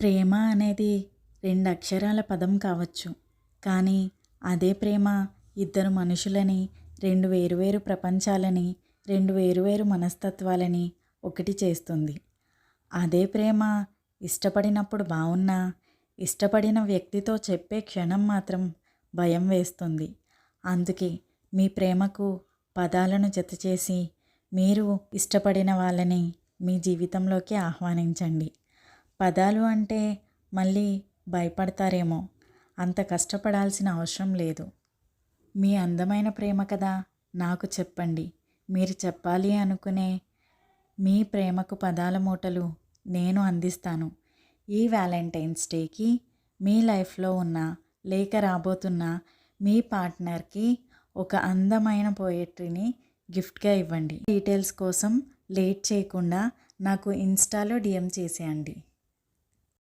ప్రేమ అనేది 2 అక్షరాల పదం కావచ్చు. కానీ అదే ప్రేమ ఇద్దరు మనుషులని, 2 వేరువేరు ప్రపంచాలని, 2 వేరువేరు మనస్తత్వాలని ఒకటి చేస్తుంది. అదే ప్రేమ ఇష్టపడినప్పుడు బావున్నా, ఇష్టపడిన వ్యక్తితో చెప్పే క్షణం మాత్రం భయం వేస్తుంది. అందుకే మీ ప్రేమకు పదాలను జతచేసి మీరు ఇష్టపడిన వాళ్ళని మీ జీవితంలోకి ఆహ్వానించండి. పదాలు అంటే మళ్ళీ భయపడతారేమో, అంత కష్టపడాల్సిన అవసరం లేదు. మీ అందమైన ప్రేమ కదా నాకు చెప్పండి. మీరు చెప్పాలి అనుకునే మీ ప్రేమకు పదాల మూటలు నేను అందిస్తాను. ఈ వ్యాలంటైన్స్ డేకి మీ లైఫ్లో ఉన్న లేక రాబోతున్న మీ పార్ట్నర్కి ఒక అందమైన పోయట్రీని గిఫ్ట్గా ఇవ్వండి. డీటెయిల్స్ కోసం లేట్ చేయకుండా నాకు ఇన్స్టాలో DM చేసేయండి.